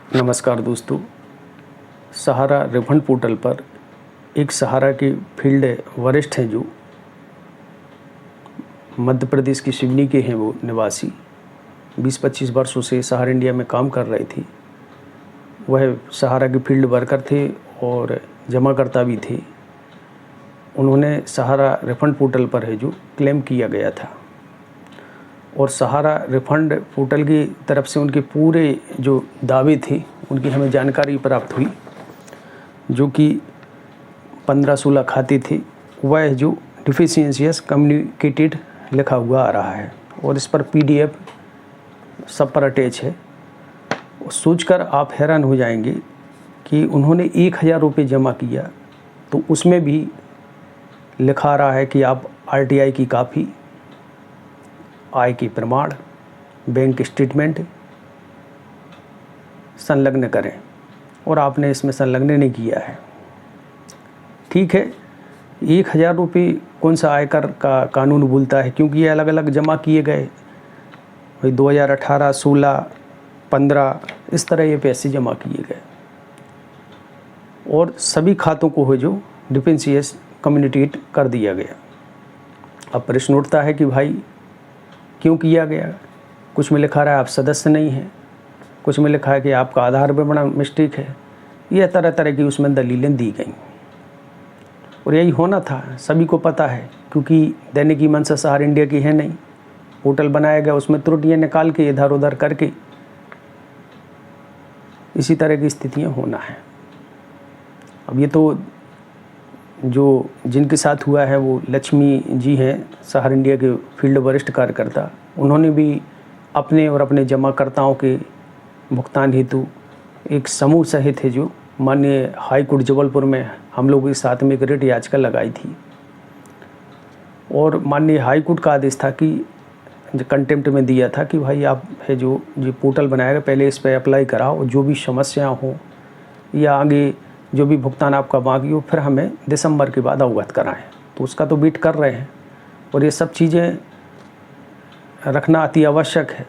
नमस्कार दोस्तों। सहारा refund portal पर एक सहारा के फील्ड वरिष्ठ हैं जो मध्य प्रदेश की सिवनी के हैं। वो निवासी 20-25 वर्षों से सहारा इंडिया में काम कर रहे थे। वह सहारा के फील्ड वर्कर थे और जमाकर्ता भी थे। उन्होंने सहारा रिफंड पोर्टल पर है जो क्लेम किया गया था और सहारा रिफंड पोर्टल की तरफ से उनके पूरे जो दावे थे उनकी हमें जानकारी प्राप्त हुई, जो कि 15-16 खाते थे। वह जो डिफिशियंसीज कम्युनिकेटेड लिखा हुआ आ रहा है और इस पर PDF सब पर अटैच है। सोचकर आप हैरान हो जाएंगे कि उन्होंने 1000 रुपये जमा किया तो उसमें भी लिखा आ रहा है कि आप RTI की कापी, आय के प्रमाण, बैंक स्टेटमेंट संलग्न करें और आपने इसमें संलग्न नहीं किया है। ठीक है, 1000 रुपये कौन सा आयकर का कानून बोलता है, क्योंकि ये अलग अलग जमा किए गए। भाई 2018, 16, 15 इस तरह ये पैसे जमा किए गए और सभी खातों को हो जो डिफिशियंस कम्युनिकेट कर दिया गया। अब प्रश्न उठता है कि भाई क्यों किया गया। कुछ में लिखा रहा है आप सदस्य नहीं हैं, कुछ में लिखा है कि आपका आधार में बड़ा मिस्टेक है। यह तरह तरह की उसमें दलीलें दी गई और यही होना था, सभी को पता है, क्योंकि दैनिक मंशा सहारा इंडिया की है नहीं। पोर्टल बनाया गया, उसमें त्रुटियाँ निकाल के इधर उधर करके इसी तरह की स्थितियाँ होना है। अब ये तो जो जिनके साथ हुआ है वो लक्ष्मी जी हैं, सहारा इंडिया के फील्ड वरिष्ठ कार्यकर्ता। उन्होंने भी अपने और अपने जमाकर्ताओं के भुगतान हेतु एक समूह सहित है जो माननीय हाई कोर्ट जबलपुर में हम लोगों के साथ में एक रिट याचिका लगाई थी और माननीय हाई कोर्ट का आदेश था कि जो कंटेम्प्ट में दिया था कि भाई आप है जो पोर्टल बनाएगा पहले इस पर अप्लाई कराओ, जो भी समस्याएं हों या आगे जो भी भुगतान आपका बाकी हो फिर हमें दिसंबर के बाद अवगत कराएं। तो उसका तो वेट कर रहे हैं और ये सब चीज़ें रखना अति आवश्यक है।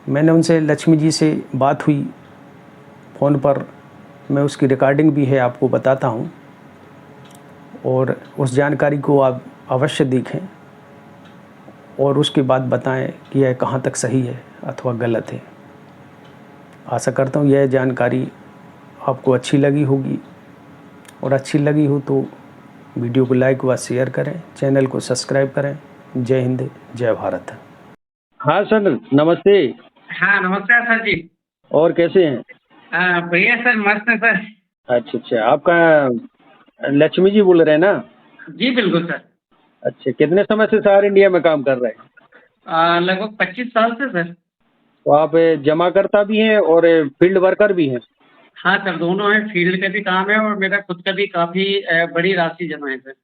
मैंने उनसे, लक्ष्मी जी से बात हुई फ़ोन पर, मैं उसकी रिकॉर्डिंग भी है आपको बताता हूँ और उस जानकारी को आप अवश्य देखें और उसके बाद बताएं कि यह कहाँ तक सही है अथवा गलत है। आशा करता हूँ यह जानकारी आपको अच्छी लगी होगी और अच्छी लगी हो तो वीडियो को लाइक व शेयर करें, चैनल को सब्सक्राइब करें। जय हिंद, जय भारत। हाँ सर, नमस्ते। हाँ नमस्कार सर जी। और कैसे हैं? बढ़िया सर, मस्त है सर। अच्छा, आपका लक्ष्मी जी बोल रहे हैं ना? जी बिल्कुल सर। अच्छा, कितने समय से सहारा इंडिया में काम कर रहे हैं? लगभग 25 साल से सर। तो आप जमाकर्ता भी हैं और फील्ड वर्कर भी हैं? हाँ सर, दोनों है, फील्ड का भी काम है और मेरा खुद का भी काफी बड़ी राशि जमा है सर।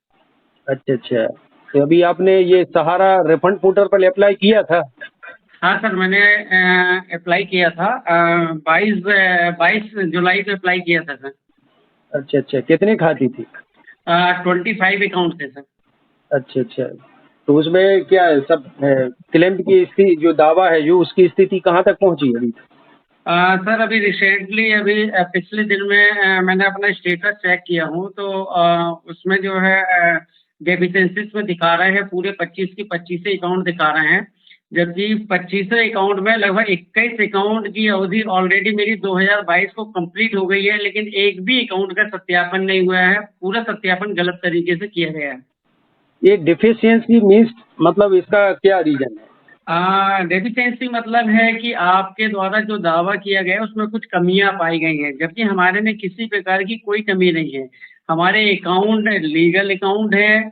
अच्छा, तो अभी आपने ये सहारा रिफंड पोर्टल पर अप्लाई किया था? हाँ सर, मैंने अप्लाई किया था, 22 जुलाई को अप्लाई किया था सर। अच्छा, कितने खाती थी? 25 अकाउंट थे सर। अच्छा, तो उसमें क्या है, सब क्लेम की स्थिति जो दावा है जो उसकी स्थिति कहाँ तक पहुंची अभी? सर अभी रिसेंटली पिछले दिन में मैंने अपना स्टेटस चेक किया हूँ तो उसमें जो है डेफिशिएंसीज में दिखा रहे हैं पूरे 25 की 25 अकाउंट दिखा रहे हैं, जबकि 25 अकाउंट में लगभग 21 अकाउंट की अवधि ऑलरेडी मेरी 2022 को कंप्लीट हो गई है, लेकिन एक भी अकाउंट का सत्यापन नहीं हुआ है। पूरा सत्यापन गलत तरीके से किया गया है। ये डिफिशियंसी मीन्स मतलब इसका क्या रीजन है? डेफिशिएंसी मतलब है कि आपके द्वारा जो दावा किया गया है उसमें कुछ कमियां पाई गई हैं, जबकि हमारे में किसी प्रकार की कोई कमी नहीं है। हमारे अकाउंट लीगल अकाउंट है,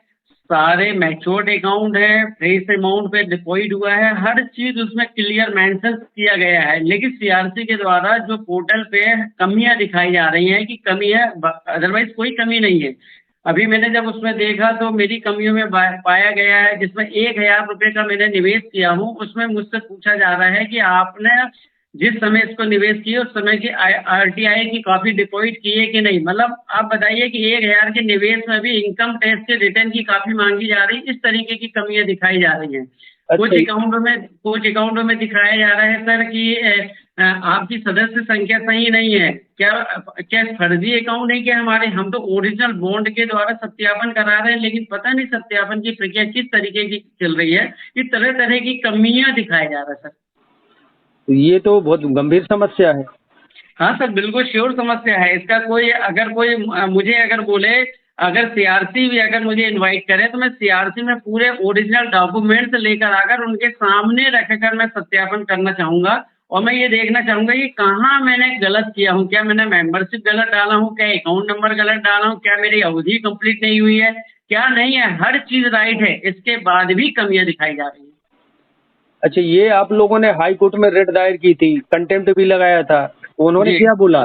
सारे मैच्योर्ड अकाउंट है, फ्रेश अमाउंट पे डिपॉजिट हुआ है, हर चीज उसमें क्लियर मेंशन किया गया है। लेकिन CRC के द्वारा जो पोर्टल पे कमियां दिखाई जा रही हैं कि कमी है, अदरवाइज कोई कमी नहीं है। अभी मैंने जब उसमें देखा तो मेरी कमियों में पाया गया है, जिसमें 1000 रुपये का मैंने निवेश किया हूँ, उसमें मुझसे पूछा जा रहा है कि आपने जिस समय इसको निवेश किए उस समय की RTI की कॉपी डिपॉजिट की है कि नहीं। मतलब आप बताइए कि 1000 के निवेश में भी इनकम टैक्स के रिटर्न की कॉपी मांगी जा रही है। इस तरीके की कमियां दिखाई जा रही हैं। कुछ अकाउंटों में दिखाया जा रहा है सर कि आपकी सदस्य संख्या सही नहीं है क्या? क्या फर्जी अकाउंट है क्या हमारे? हम तो ओरिजिनल बॉन्ड के द्वारा सत्यापन करा रहे हैं, लेकिन पता नहीं सत्यापन की प्रक्रिया किस तरीके की चल रही है कि तरह तरह की कमियां दिखाई जा रहा है सर। तो ये तो बहुत गंभीर समस्या है। हाँ सर, बिल्कुल श्योर समस्या है इसका। कोई अगर कोई मुझे अगर बोले, अगर सीआरसी भी अगर मुझे इनवाइट करे तो मैं सीआरसी में पूरे ओरिजिनल डॉक्यूमेंट्स लेकर आकर उनके सामने रखकर मैं सत्यापन करना चाहूंगा। और मैं ये देखना चाहूंगा कि कहाँ मैंने गलत किया हूँ। क्या मैंने मेंबरशिप गलत डाला हूँ? क्या अकाउंट नंबर गलत डाला हूँ? क्या मेरी अवधि कंप्लीट नहीं हुई है? क्या नहीं है? हर चीज राइट है, इसके बाद भी कमियां दिखाई जा रही हैं। अच्छा, ये आप लोगों ने हाई कोर्ट में रिट दायर की थी, कंटेम्प्ट भी लगाया था, उन्होंने जी क्या बोला?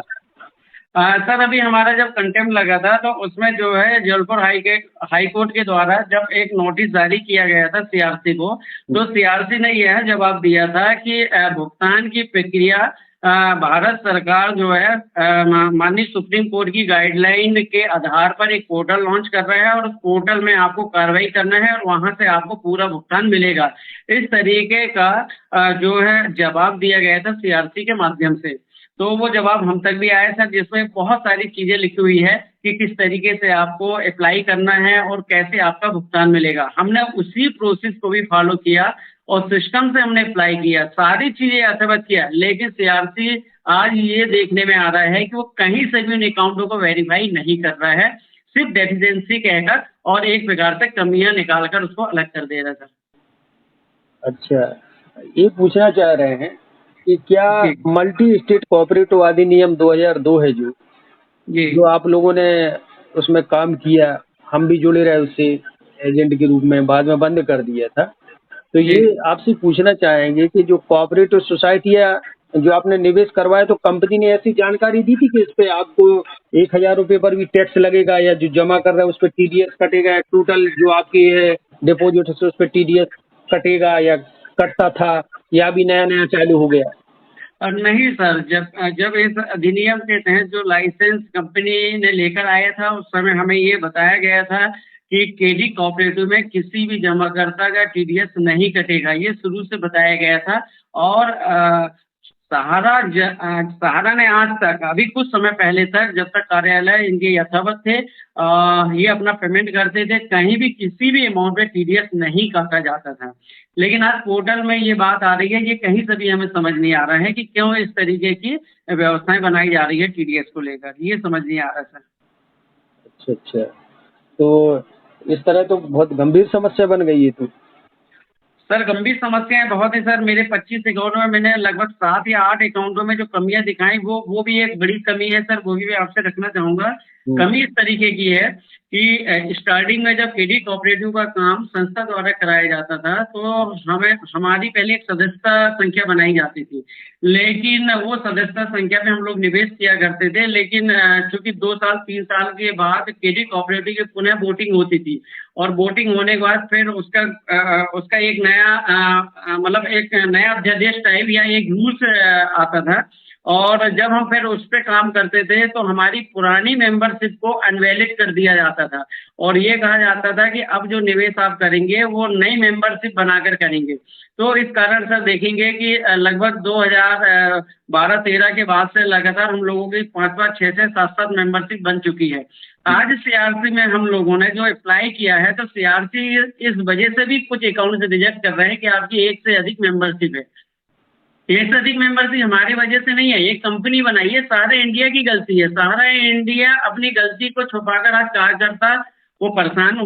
सर, अभी हमारा जब कंटेम्प्ट लगा था तो उसमें जो है जबलपुर हाई कोर्ट के द्वारा जब एक नोटिस जारी किया गया था सीआरसी को, तो सीआरसी ने यह जवाब दिया था कि भुगतान की प्रक्रिया भारत सरकार जो है माननीय सुप्रीम कोर्ट की गाइडलाइन के आधार पर एक पोर्टल लॉन्च कर रहा है और उस पोर्टल में आपको कार्रवाई करना है और वहां से आपको पूरा भुगतान मिलेगा। इस तरीके का जो है जवाब दिया गया था सीआरसी के माध्यम से। तो वो जवाब हम तक भी आया सर, जिसमें बहुत सारी चीजें लिखी हुई है कि किस तरीके से आपको अप्लाई करना है और कैसे आपका भुगतान मिलेगा। हमने उसी प्रोसेस को भी फॉलो किया और सिस्टम से हमने अप्लाई किया, सारी चीजें यथावत किया, लेकिन सीआरसी आज ये देखने में आ रहा है कि वो कहीं से भी उन अकाउंटों को वेरीफाई नहीं कर रहा है, सिर्फ डेफिशिएंसी कहकर और एक प्रकार से कमियां निकालकर उसको अलग कर दे रहा है सर। अच्छा, ये पूछना चाह रहे हैं कि क्या जी मल्टी स्टेट कोऑपरेटिव अधिनियम 2002 है जो जी जो आप लोगों ने उसमें काम किया, हम भी जुड़े रहे उससे एजेंट के रूप में, बाद में बंद कर दिया था। तो जी ये आपसे पूछना चाहेंगे कि जो कोऑपरेटिव सोसाइटियाँ जो आपने निवेश करवाया, तो कंपनी ने ऐसी जानकारी दी थी कि इस पे आपको 1,000 रुपये पर भी टैक्स लगेगा, या जो जमा कर रहे हैं उस पर टीडीएस कटेगा, या टोटल जो आपकी है डिपॉजिट है उस पर टीडीएस कटेगा, या कटता था, या अभी नया नया चालू हो गया? और नहीं सर, जब जब इस अधिनियम के तहत जो लाइसेंस कंपनी ने लेकर आया था उस समय हमें ये बताया गया था कि केडी कोऑपरेटिव में किसी भी जमाकर्ता का टीडीएस नहीं कटेगा, ये शुरू से बताया गया था। और सहारा ने आज तक, अभी कुछ समय पहले तक, जब तक कार्यालय इनके यथावत थे, ये अपना पेमेंट करते थे, कहीं भी किसी भी अमाउंट पे टीडीएस नहीं काटा जाता था। लेकिन आज पोर्टल में ये बात आ रही है, ये कहीं से भी हमें समझ नहीं आ रहा है कि क्यों इस तरीके की व्यवस्थाएं बनाई जा रही है टीडीएस को लेकर, ये समझ नहीं आ रहा सर। अच्छा अच्छा, तो इस तरह तो बहुत गंभीर समस्या बन गई है। तो सर, गंभीर समस्याएं बहुत है सर। मेरे 25 अकाउंटों में मैंने लगभग 7 या 8 अकाउंटों में जो कमियां दिखाई, वो भी एक बड़ी कमी है सर, वो भी मैं आपसे रखना चाहूंगा। कमी इस तरीके की है कि स्टार्टिंग में जब केडी कोऑपरेटिव का काम संस्था द्वारा कराया जाता था तो हमें हमारी पहले एक सदस्यता संख्या बनाई जाती थी, लेकिन वो सदस्यता संख्या पे हम लोग निवेश किया करते थे। लेकिन चूंकि 2 साल 3 साल के बाद केडी कोऑपरेटिव की पुनः वोटिंग होती थी और वोटिंग होने के बाद फिर उसका एक नया मतलब एक नया अध्यादेश टाइप या एक रूल्स आता था। और जब हम फिर उस पर काम करते थे तो हमारी पुरानी मेंबरशिप को अनवैलिड कर दिया जाता था और ये कहा जाता था कि अब जो निवेश आप करेंगे वो नई मेंबरशिप बनाकर करेंगे। तो इस कारण से देखेंगे कि लगभग 2012-13 के बाद से लगातार हम लोगों की 5-5, 6-6, 7-7 मेंबरशिप बन चुकी है। आज सीआरसी में हम लोगों ने जो अप्लाई किया है तो सीआरसी इस वजह से भी कुछ अकाउंट से रिजेक्ट कर रहे हैं कि आपकी एक से अधिक मेंबरशिप है। एक से अधिक मेंबरशिप हमारी वजह से नहीं है, ये कंपनी बनाई है, सारे इंडिया की गलती है। सारा इंडिया अपनी गलती को छुपाकर आज क्या करता, वो परेशान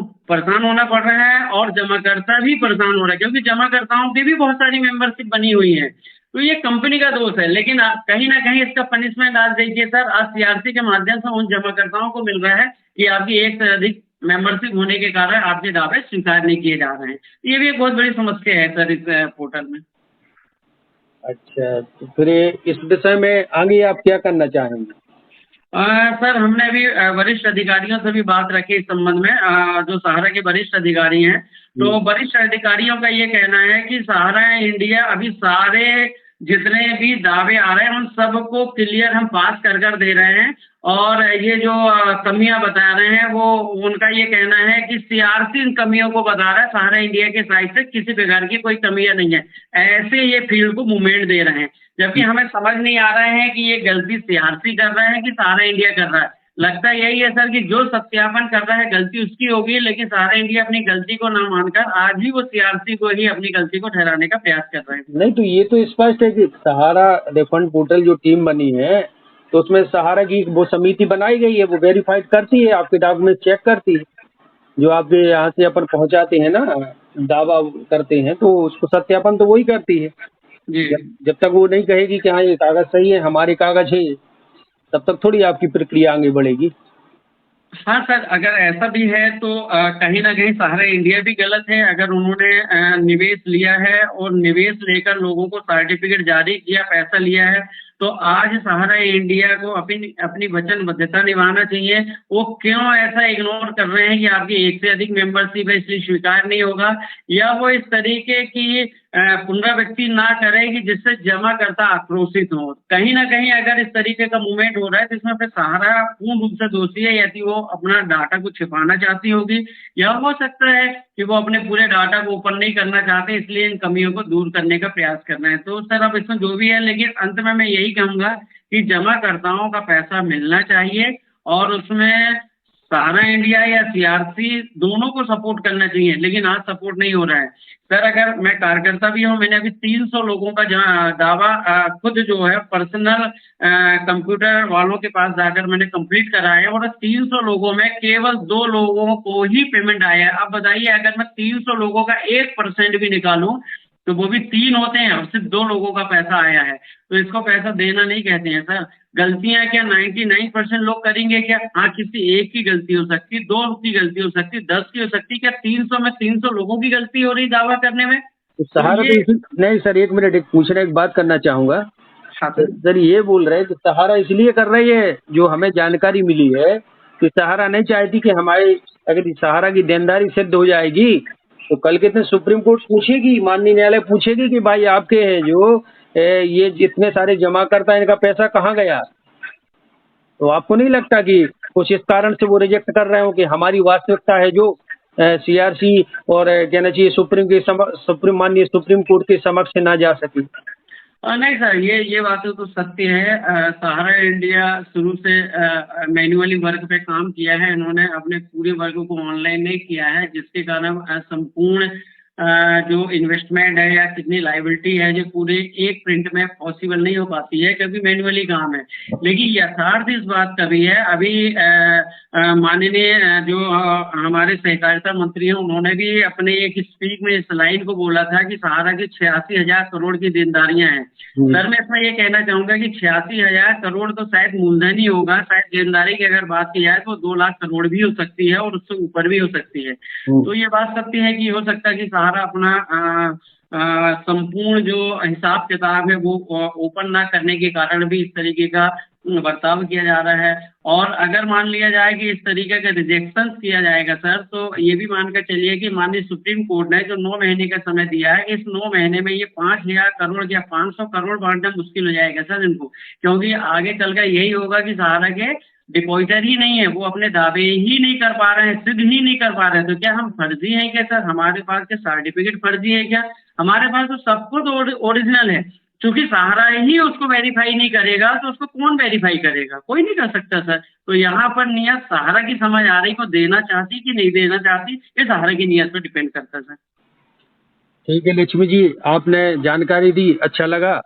होना पड़ रहा है और जमाकर्ता भी परेशान हो रहा है, क्योंकि जमाकर्ताओं की भी बहुत सारी मेंबरशिप बनी हुई है। तो ये कंपनी का दोष है, लेकिन कहीं ना कहीं इसका पनिशमेंट आज देखिए सर, आज सीआरसी के माध्यम से उन जमाकर्ताओं को मिल रहा है कि आपकी एक से अधिक मेंबरशिप होने के कारण आपके दावे स्वीकार नहीं किए जा रहे हैं। ये भी एक बहुत बड़ी समस्या है सर इस पोर्टल में। अच्छा, तो फिर इस विषय में आगे आप क्या करना चाहेंगे? सर, हमने अभी वरिष्ठ अधिकारियों से भी बात रखी इस संबंध में। जो सहारा के वरिष्ठ अधिकारी हैं, तो वरिष्ठ अधिकारियों का ये कहना है कि सहारा इंडिया अभी सारे जितने भी दावे आ रहे हैं उन सबको क्लियर हम पास कर दे रहे हैं। और ये जो कमियां बता रहे हैं वो, उनका ये कहना है कि सीआरसी इन कमियों को बता रहा है, सहारा इंडिया के साइड से किसी प्रकार की कोई कमियां नहीं है, ऐसे ये फील्ड को मूवमेंट दे रहे हैं। जबकि हमें समझ नहीं आ रहा है कि ये गलती सीआरसी कर रहा है कि सहारा इंडिया कर रहा है। लगता यही है सर कि जो सत्यापन कर रहा है गलती उसकी होगी, लेकिन सहारा इंडिया अपनी गलती को न मानकर आज ही वो सीआरसी को ही अपनी गलती को ठहराने का प्रयास कर रहे हैं। नहीं तो ये तो स्पष्ट है कि सहारा रिफंड पोर्टल जो टीम बनी है तो उसमें सहारा की वो समिति बनाई गई है, वो वेरीफाइड करती है, आपके डॉक्यूमेंट चेक करती है, जो आपके यहाँ से अपन पहुँचाते हैं ना, दावा करते हैं तो उसको सत्यापन तो वही करती है। जी जब तक वो नहीं कहेगी कि हाँ ये कागज सही है, हमारे कागज है, तब तक थोड़ी आपकी प्रक्रिया आगे बढ़ेगी। हाँ सर, अगर ऐसा भी है तो कहीं ना कहीं सहारा इंडिया भी गलत है। अगर उन्होंने निवेश लिया है और निवेश लेकर लोगों को सर्टिफिकेट जारी किया, पैसा लिया है, तो आज सहारा इंडिया को अपनी अपनी वचनबद्धता निभाना चाहिए। वो क्यों ऐसा इग्नोर कर रहे हैं कि आपकी एक से अधिक मेंबरशिप है इसलिए स्वीकार नहीं होगा, या वो इस तरीके की पुनरावृत्ति ना करें कि जिससे जमाकर्ता आक्रोशित हो। कहीं ना कहीं अगर इस तरीके का मूवमेंट हो रहा है तो इसमें फिर सहारा पूर्ण रूप से दोषी है, या तो वो अपना डाटा को छिपाना चाहती होगी, या हो सकता है कि वो अपने पूरे डाटा को ओपन नहीं करना चाहते, इसलिए इन कमियों को दूर करने का प्रयास कर रहे हैं। तो सर अब इसमें जो भी है, लेकिन अंत में मैं यही कहूंगा कि जमाकर्ताओं का पैसा मिलना चाहिए और उसमें सहारा इंडिया या सीआरसी दोनों को सपोर्ट करना चाहिए, लेकिन आज सपोर्ट नहीं हो रहा है। सर अगर मैं कार्यकर्ता भी हूँ, मैंने अभी 300 लोगों का दावा खुद जो है पर्सनल कंप्यूटर वालों के पास जाकर मैंने कंप्लीट कराया है, और 300 लोगों में केवल 2 लोगों को ही पेमेंट आया है। अब बताइए, अगर मैं 300 लोगों का 1% भी निकालूं तो वो भी 3 होते हैं और सिर्फ 2 लोगों का पैसा आया है, तो इसको पैसा देना नहीं कहते हैं सर। गलतियां क्या 99% लोग करेंगे क्या? हाँ, किसी एक की गलती हो सकती, 2 की गलती हो सकती, 10 की हो सकती, क्या 300 में 300 लोगों की गलती हो रही दावा करने में? तो तो सहारा ये तो नहीं सर, एक मिनट, एक पूछना, एक बात करना चाहूंगा। हाँ सर। सर ये बोल रहे हैं कि सहारा इसलिए कर रही है, जो हमें जानकारी मिली है कि सहारा नहीं चाहती कि हमारे, अगर सहारा की देनदारी सिद्ध हो जाएगी तो कल के दिन सुप्रीम कोर्ट पूछेगी, माननीय न्यायालय पूछेगी कि भाई आपके हैं जो ये जितने सारे जमा करता है इनका पैसा कहाँ गया। तो आपको नहीं लगता कि कुछ इस कारण से वो रिजेक्ट कर रहे हो कि हमारी वास्तविकता है जो सीआरसी और कहना चाहिए सुप्रीम माननीय सुप्रीम कोर्ट के समक्ष ना जा सकी। नहीं सर, ये बातें तो सत्य है। सहारा इंडिया शुरू से मैन्युअली वर्क पे काम किया है, इन्होंने अपने पूरे वर्क को ऑनलाइन नहीं किया है, जिसके कारण संपूर्ण जो इन्वेस्टमेंट है या कितनी लाइबिलिटी है जो पूरे एक प्रिंट में पॉसिबल नहीं हो पाती है, क्योंकि मैन्युअली काम है। लेकिन यथार्थ इस बात का भी है, अभी माननीय जो हमारे सहकारिता मंत्री हैं, उन्होंने भी अपने एक स्पीच में इस लाइन को बोला था कि सहारा की 86,000 करोड़ की देनदारियां हैं। सर मैं इसमें ये कहना चाहूंगा कि 86,000 करोड़ तो शायद मूलधन ही होगा, शायद देनदारी की अगर बात की जाए तो 2 लाख करोड़ भी हो सकती है और उससे ऊपर भी हो सकती है। तो ये बात सत्य है कि हो सकता है कि सहारा अपना संपूर्ण जो हिसाब किताब है वो ओपन ना करने के कारण भी इस तरीके का बर्ताव किया जा रहा है। और अगर मान लिया जाए कि इस तरीके का रिजेक्शन किया जाएगा सर, तो ये भी मानकर चलिए कि माननीय सुप्रीम कोर्ट ने जो 9 महीने का समय दिया है, इस 9 महीने में ये 5,000 करोड़ या 500 करोड़ बांटना मुश्किल हो जाएगा सर इनको, क्योंकि आगे चल कर यही होगा कि सहारा के डिपॉजिटर ही नहीं है, वो अपने दावे ही नहीं कर पा रहे हैं, सिद्ध ही नहीं कर पा रहे हैं। तो क्या हम फर्जी हैं क्या सर? हमारे पास क्या सर्टिफिकेट फर्जी है क्या? हमारे पास तो सब कुछ ओरिजिनल है। क्योंकि सहारा ही उसको वेरीफाई नहीं करेगा तो उसको कौन वेरीफाई करेगा? कोई नहीं कर सकता सर। तो यहाँ पर नियत सहारा की समझ आ रही को देना चाहती कि नहीं देना चाहती, ये सहारा की नियत पर डिपेंड करता है सर। ठीक है लक्ष्मी जी, आपने जानकारी दी, अच्छा लगा।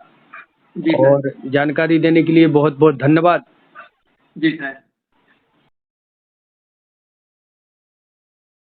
जी और जानकारी देने के लिए बहुत बहुत धन्यवाद। जी सर।